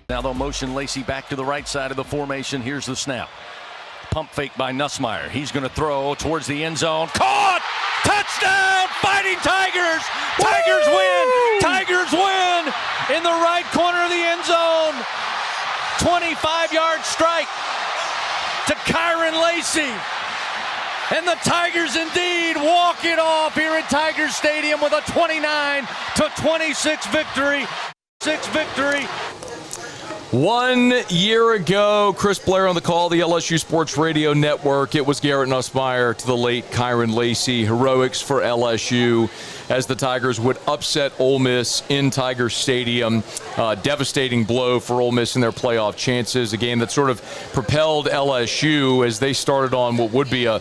Now they'll motion Lacey back to the right side of the formation. Here's the snap. Pump fake by Nussmeier. He's going to throw towards the end zone. Caught! Touchdown! Fighting Tigers! Tigers win! Tigers win! In the right corner of the end zone. 25-yard strike to Kyron Lacey. And the Tigers indeed walk it off here at Tiger Stadium with a 29-26 victory. 6 victory. 1 year ago, Chris Blair on the call, the LSU Sports Radio Network. It was Garrett Nussmeier to the late Kyron Lacey. Heroics for LSU as the Tigers would upset Ole Miss in Tiger Stadium. Devastating blow for Ole Miss in their playoff chances. A game that sort of propelled LSU as they started on what would be a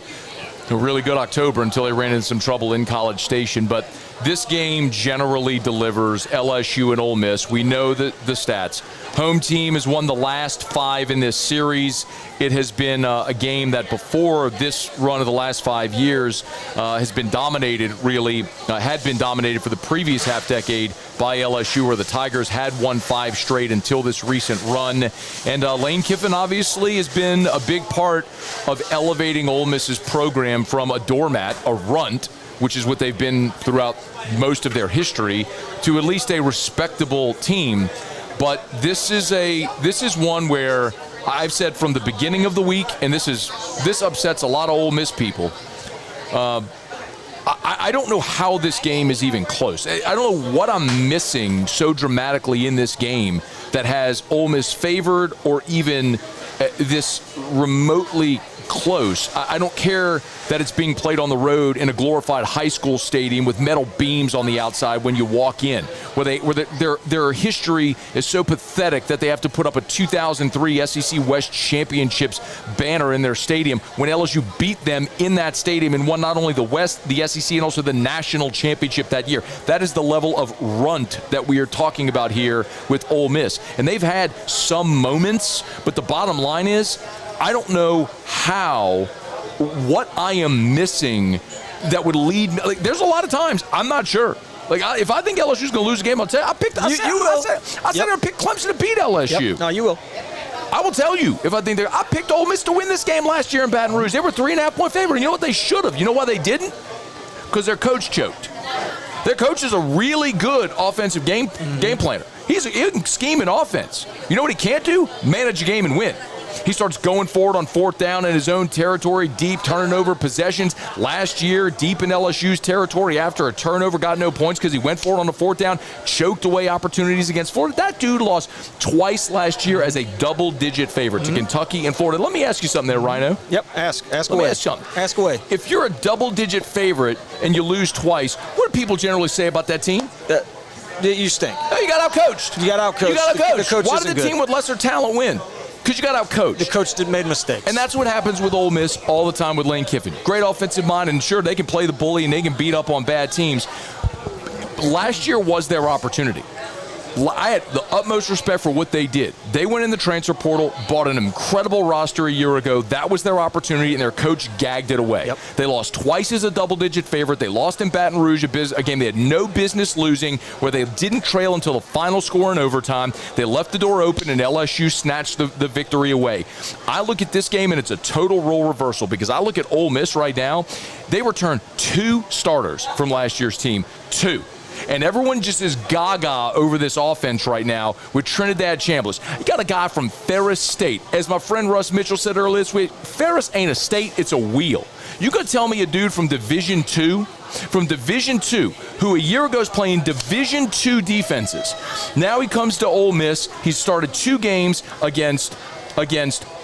really good October until they ran into some trouble in College Station. But this game generally delivers. LSU and Ole Miss. We know the stats. Home team has won the last 5 in this series. It has been a game that before this run of the last 5 years has been dominated, really, had been dominated for the previous half decade by LSU, where the Tigers had won 5 straight until this recent run. And Lane Kiffin obviously has been a big part of elevating Ole Miss's program from a doormat, a runt, which is what they've been throughout most of their history, to at least a respectable team. But this is one where I've said from the beginning of the week, and this upsets a lot of Ole Miss people. I don't know how this game is even close. I don't know what I'm missing so dramatically in this game that has Ole Miss favored or even this remotely close. I don't care that it's being played on the road in a glorified high school stadium with metal beams on the outside when you walk in, where their history is so pathetic that they have to put up a 2003 SEC West Championships banner in their stadium when LSU beat them in that stadium and won not only the West, the SEC, and also the national championship that year. That is the level of runt that we are talking about here with Ole Miss. And they've had some moments, but the bottom line is, I don't know what I am missing that would lead me. Like, there's a lot of times I'm not sure. Like, if I think LSU's going to lose a game, I'll tell you. I said there and pick Clemson to beat LSU. Yep. No, you will. I will tell you if I think I picked Ole Miss to win this game last year in Baton Rouge. They were 3.5-point favorite. And you know what they should have? You know why they didn't? Because their coach choked. Their coach is a really good offensive game planner. He can scheme an offense. You know what he can't do? Manage a game and win. He starts going forward on 4th down in his own territory, deep, turning over possessions. Last year, deep in LSU's territory after a turnover, got no points because he went forward on the 4th down, choked away opportunities against Florida. That dude lost twice last year as a double-digit favorite to Kentucky and Florida. Let me ask you something there, Rhino. Yep, ask away. Let me ask you something. Ask away. If you're a double-digit favorite and you lose twice, what do people generally say about that team? You stink. No, you got outcoached. The coach Why did the team with lesser talent win? Because you got outcoached. The coach made mistakes. And that's what happens with Ole Miss all the time with Lane Kiffin. Great offensive mind, and sure, they can play the bully and they can beat up on bad teams. Last year was their opportunity. I had the utmost respect for what they did. They went in the transfer portal, bought an incredible roster a year ago. That was their opportunity, and their coach gagged it away. Yep. They lost twice as a double-digit favorite. They lost in Baton Rouge, a game they had no business losing, where they didn't trail until the final score in overtime. They left the door open, and LSU snatched the victory away. I look at this game, and it's a total role reversal, because I look at Ole Miss right now. They returned 2 starters from last year's team. 2. And everyone just is gaga over this offense right now with Trey'Dez Chambliss. You got a guy from Ferris State. As my friend Russ Mitchell said earlier this week, Ferris ain't a state, it's a wheel. You could tell me a dude from Division II, who a year ago was playing Division II defenses. Now he comes to Ole Miss. He's started 2 games against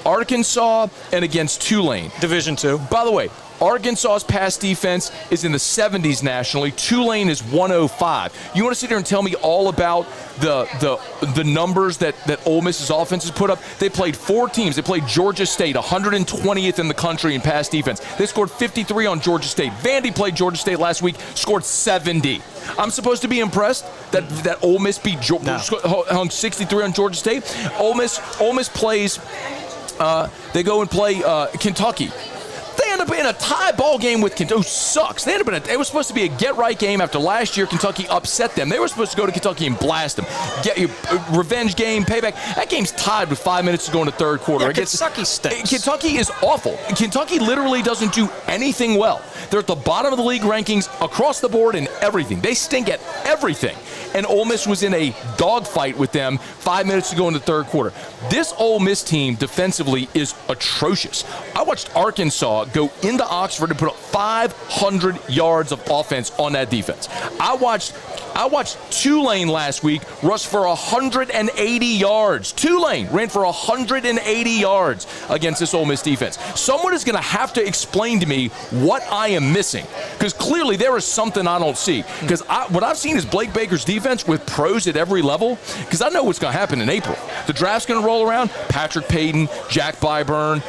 Arkansas and against Tulane. Division II. By the way, Arkansas's pass defense is in the 70s nationally. Tulane is 105. You want to sit here and tell me all about the numbers that Ole Miss's offense has put up? They played 4 teams. They played Georgia State, 120th in the country in pass defense. They scored 53 on Georgia State. Vandy played Georgia State last week, scored 70. I'm supposed to be impressed that Ole Miss hung 63 on Georgia State. Ole Miss plays. They go and play Kentucky. They end end up in a tie ball game with Kentucky. Sucks. It was supposed to be a get-right game after last year Kentucky upset them. They were supposed to go to Kentucky and blast them. Get you revenge game, payback. That game's tied with 5 minutes to go in the third quarter. Yeah, Kentucky stinks. Kentucky is awful. Kentucky literally doesn't do anything well. They're at the bottom of the league rankings across the board in everything. They stink at everything. And Ole Miss was in a dogfight with them 5 minutes to go in the third quarter. This Ole Miss team defensively is atrocious. I watched Arkansas go into Oxford and put up 500 yards of offense on that defense. I watched Tulane last week rush for 180 yards. Tulane ran for 180 yards against this Ole Miss defense. Someone is going to have to explain to me what I am missing, because clearly there is something I don't see. Because what I've seen is Blake Baker's defense with pros at every level, because I know what's going to happen in April. The draft's going to roll around. Patrick Payton, Jack Pyburn,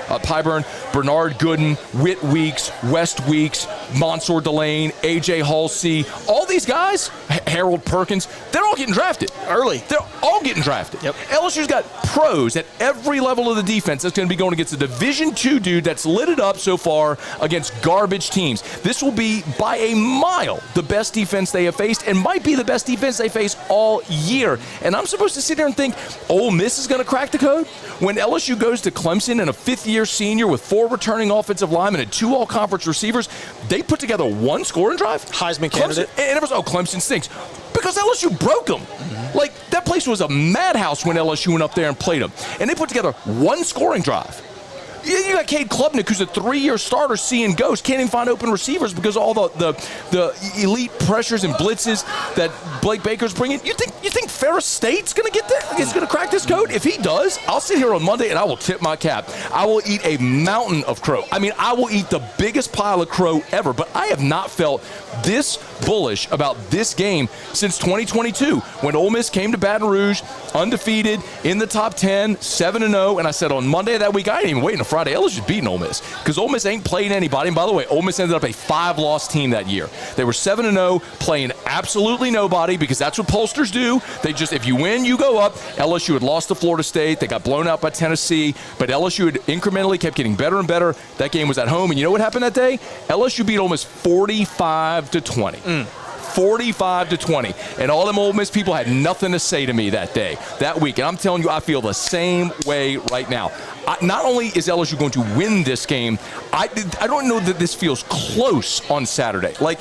Bernard Gooden, Whit Weeks, West Weeks, Mansour Delane, A.J. Halsey, all these guys, Harold Perkins, they're all getting drafted. Early. They're all getting drafted. Yep. LSU's got pros at every level of the defense that's going to be going against a Division II dude that's lit it up so far against garbage teams. This will be, by a mile, the best defense they have faced, and might be the best defense they face all year. And I'm supposed to sit there and think Ole Miss is going to crack the code? When LSU goes to Clemson and a fifth-year senior with 4 returning offensive linemen and 2 all-conference receivers, they put together 1 scoring drive? Heisman candidate. And everyone's, Clemson stinks. Because LSU broke them. Like, that place was a madhouse when LSU went up there and played them. And they put together 1 scoring drive. You got Cade Klubnik, who's a 3-year starter, seeing ghosts, can't even find open receivers because of all the elite pressures and blitzes that Blake Baker's bringing. You think Ferris State's going to get that? Is going to crack this code? If he does, I'll sit here on Monday and I will tip my cap. I will eat a mountain of crow. I mean, I will eat the biggest pile of crow ever. But I have not felt this bullish about this game since 2022, when Ole Miss came to Baton Rouge, undefeated, in the top 10, 7-0, and I said on Monday of that week, I ain't even waiting on Friday, LSU's beating Ole Miss, because Ole Miss ain't playing anybody. And by the way, Ole Miss ended up a 5-loss team that year. They were 7-0, playing absolutely nobody, because that's what pollsters do. They just, if you win, you go up. LSU had lost to Florida State. They got blown out by Tennessee, but LSU had incrementally kept getting better and better. That game was at home, and you know what happened that day? LSU beat Ole Miss 45-20. 45-20. And all them Ole Miss people had nothing to say to me that week. And I'm telling you, I feel the same way right now. Not only is LSU going to win this game, I don't know that this feels close on Saturday. Like,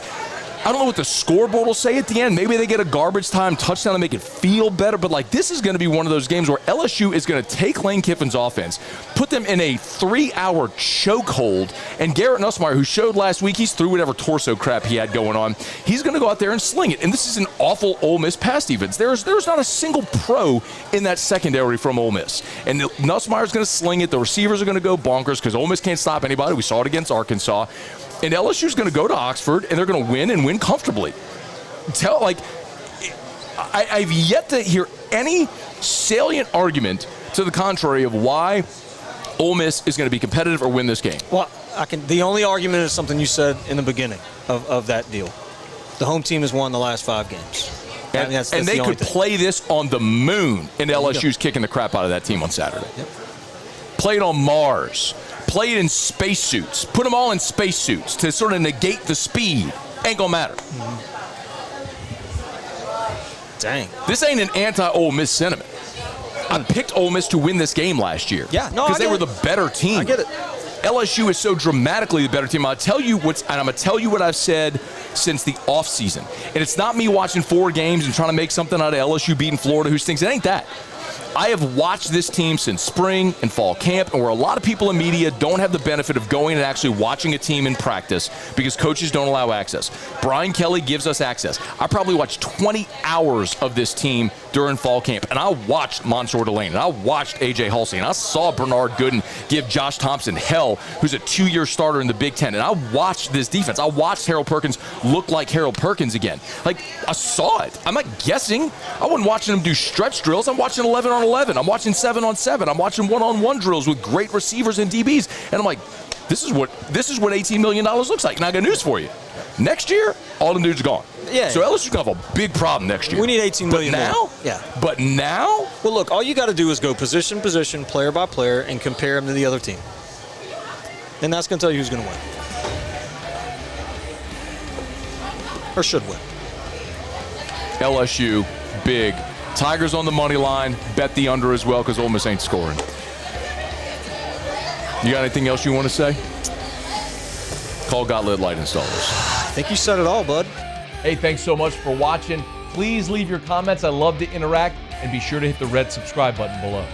I don't know what the scoreboard will say at the end. Maybe they get a garbage time touchdown to make it feel better. But, like, this is going to be one of those games where LSU is going to take Lane Kiffin's offense, put them in a 3-hour chokehold, and Garrett Nussmeier, who showed last week, he's through whatever torso crap he had going on. He's going to go out there and sling it. And this is an awful Ole Miss pass defense. There's not a single pro in that secondary from Ole Miss. And Nussmeier's going to sling it. The receivers are going to go bonkers because Ole Miss can't stop anybody. We saw it against Arkansas. And LSU's going to go to Oxford, and they're going to win and win comfortably. I've yet to hear any salient argument to the contrary of why Ole Miss is going to be competitive or win this game. Well, the only argument is something you said in the beginning of that deal. The home team has won the last 5 games. And they could play this on the moon, and LSU's kicking the crap out of that team on Saturday. Yep. Play it on Mars. Play it in spacesuits. Put them all in spacesuits to sort of negate the speed. Ain't gonna matter. Dang. This ain't an anti-Ole Miss sentiment. I picked Ole Miss to win this game last year. Yeah, no, because they were the better team. I get it. LSU is so dramatically the better team. I'm going to tell you what I've said since the offseason. And it's not me watching 4 games and trying to make something out of LSU beating Florida, who stinks. It ain't that. I have watched this team since spring and fall camp, and where a lot of people in media don't have the benefit of going and actually watching a team in practice because coaches don't allow access. Brian Kelly gives us access. I probably watched 20 hours of this team during fall camp, and I watched Mansour Delane, and I watched A.J. Halsey, and I saw Bernard Gooden give Josh Thompson hell, who's a 2-year starter in the Big Ten, and I watched this defense. I watched Harold Perkins look like Harold Perkins again. Like, I saw it. I'm not guessing. I wasn't watching him do stretch drills. I'm watching 11-on-11. I'm watching 7-on-7. I'm watching 1-on-1 drills with great receivers and DBs, and I'm like, this is what $18 million looks like. And I got news for you. Next year, all the dudes are gone. Yeah. So LSU's going to have a big problem next year. We need $18 million now? more. Yeah. But now? Well, look, all you got to do is go position, player by player, and compare them to the other team. And that's going to tell you who's going to win. or should win. LSU, big. Tigers on the money line. Bet the under as well because Ole Miss ain't scoring. You got anything else you want to say? Call Got Lit Light Installers. I think you said it all, bud. Hey, thanks so much for watching. Please leave your comments. I love to interact. And be sure to hit the red subscribe button below.